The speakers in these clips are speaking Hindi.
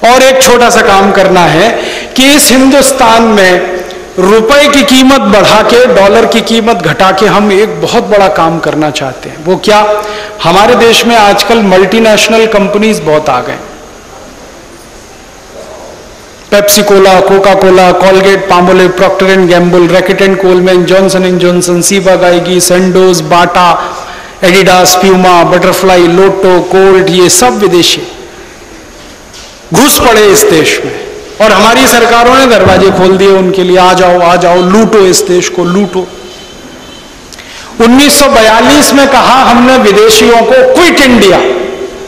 और एक छोटा सा काम करना है कि इस हिंदुस्तान में रुपए की कीमत बढ़ा के, डॉलर की कीमत घटा के हम एक बहुत बड़ा काम करना चाहते हैं। वो क्या? हमारे देश में आजकल मल्टीनेशनल कंपनीज बहुत आ गए। Pepsi Cola, Coca Cola, Colgate, Palmolive, Procter and Gamble, Reckitt and Colman, Johnson and Johnson, Ciba Geigy, Sandoz, Bata, Adidas, Puma, Butterfly, Lotto, Colt, ये सब विदेशी घुस पड़े इस देश में और हमारी सरकारों ने दरवाजे खोल दिए उनके लिए। आ जाओ, लूटो इस देश को, लूटो। 1942 में कहा हमने विदेशियों को, क्विट इंडिया,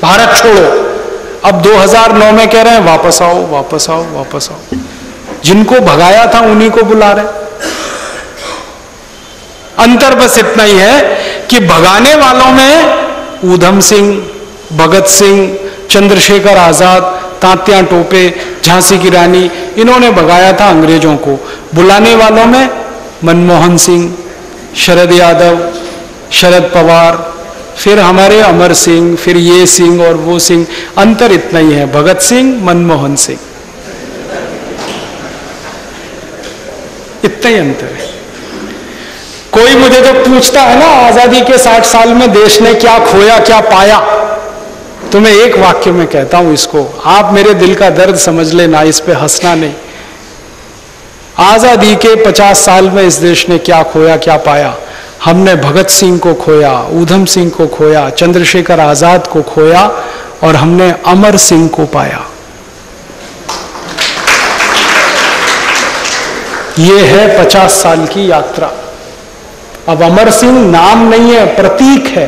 भारत छोड़ो। अब 2009 में कह रहे हैं वापस आओ, वापस आओ, वापस आओ। जिनको भगाया था उन्हीं को बुला रहे। अंतर बस इतना ही है कि भगाने वालों में ऊधम सिंह, भगत सिंह, चंद्रशेखर आजाद, तात्या टोपे, झांसी की रानी, इन्होंने भगाया था अंग्रेजों को। बुलाने वालों में मनमोहन सिंह, शरद यादव, शरद पवार, फिर हमारे अमर सिंह, फिर ये सिंह और वो सिंह। अंतर इतना ही है, भगत सिंह, मनमोहन सिंह, इतना ही अंतर है। कोई मुझे तो पूछता है ना, आजादी के 60 साल में देश ने क्या खोया, क्या पाया, तो मैं एक वाक्य में कहता हूं इसको, आप मेरे दिल का दर्द समझ लेना, इस पे हंसना नहीं। आजादी के 50 साल में इस देश ने क्या खोया, क्या पाया? हमने भगत सिंह को खोया, ऊधम सिंह को खोया, चंद्रशेखर आजाद को खोया और हमने अमर सिंह को पाया। यह है 50 साल की यात्रा। अब अमर सिंह नाम नहीं है, प्रतीक है,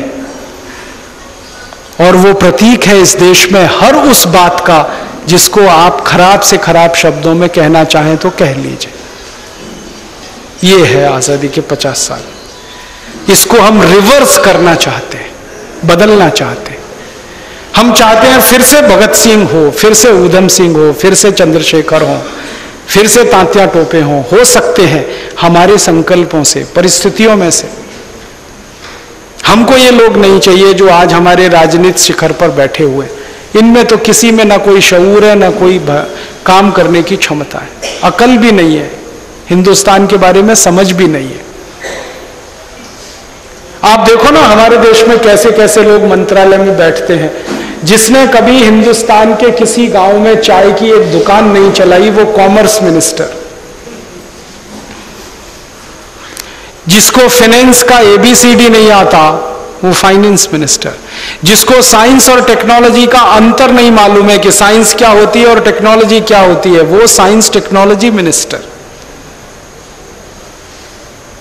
और वो प्रतीक है इस देश में हर उस बात का जिसको आप खराब से खराब शब्दों में कहना चाहें तो कह लीजिए। ये है आजादी के 50 साल। इसको हम रिवर्स करना चाहते हैं, बदलना चाहते हैं। हम चाहते हैं फिर से भगत सिंह हो, फिर से ऊधम सिंह हो, फिर से चंद्रशेखर हो, फिर से तात्या टोपे हो सकते हैं हमारे संकल्पों से, परिस्थितियों में से। हमको ये लोग नहीं चाहिए जो आज हमारे राजनीतिक शिखर पर बैठे हुए। इनमें तो किसी में ना कोई शऊर है, ना कोई काम करने की क्षमता है, अकल भी नहीं है, हिंदुस्तान के बारे में समझ भी नहीं है। आप देखो ना हमारे देश में कैसे कैसे लोग मंत्रालय में बैठते हैं। जिसने कभी हिंदुस्तान के किसी गांव में चाय की एक दुकान नहीं चलाई वो कॉमर्स मिनिस्टर। जिसको फाइनेंस का ABCD नहीं आता वो फाइनेंस मिनिस्टर। जिसको साइंस और टेक्नोलॉजी का अंतर नहीं मालूम है कि साइंस क्या होती है और टेक्नोलॉजी क्या होती है, वो साइंस टेक्नोलॉजी मिनिस्टर।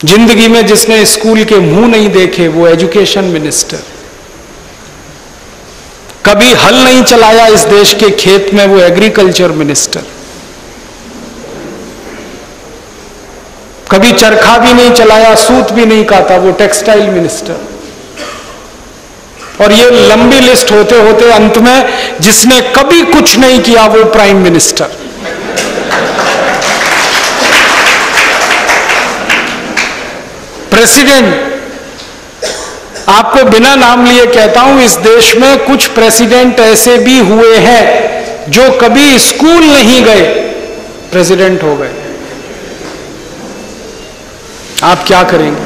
जिंदगी में जिसने स्कूल के मुंह नहीं देखे वो एजुकेशन मिनिस्टर। कभी हल नहीं चलाया इस देश के खेत में वो एग्रीकल्चर मिनिस्टर। कभी चरखा भी नहीं चलाया, सूत भी नहीं काता, वो टेक्सटाइल मिनिस्टर। और ये लंबी लिस्ट होते होते अंत में जिसने कभी कुछ नहीं किया वो प्राइम मिनिस्टर। प्रेसिडेंट, आपको बिना नाम लिए कहता हूं, इस देश में कुछ प्रेसिडेंट ऐसे भी हुए हैं जो कभी स्कूल नहीं गए, प्रेसिडेंट हो गए। आप क्या करेंगे?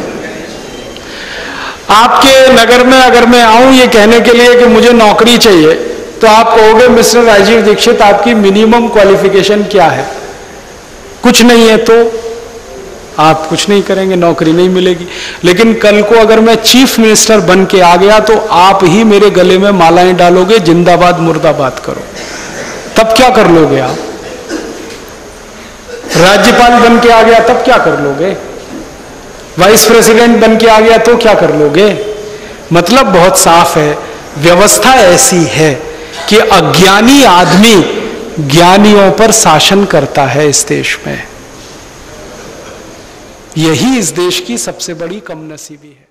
आपके नगर में अगर मैं आऊं ये कहने के लिए कि मुझे नौकरी चाहिए, तो आप कहोगे मिस्टर राजीव दीक्षित आपकी मिनिमम क्वालिफिकेशन क्या है? कुछ नहीं है तो आप कुछ नहीं करेंगे, नौकरी नहीं मिलेगी। लेकिन कल को अगर मैं चीफ मिनिस्टर बन के आ गया तो आप ही मेरे गले में मालाएं डालोगे, जिंदाबाद मुर्दाबाद करो। तब क्या कर लोगे आप? राज्यपाल बन के आ गया तब क्या कर लोगे? वाइस प्रेसिडेंट बन के आ गया तो क्या कर लोगे? मतलब बहुत साफ है, व्यवस्था ऐसी है कि अज्ञानी आदमी ज्ञानियों पर शासन करता है इस देश में। यही इस देश की सबसे बड़ी कमनसीबी है।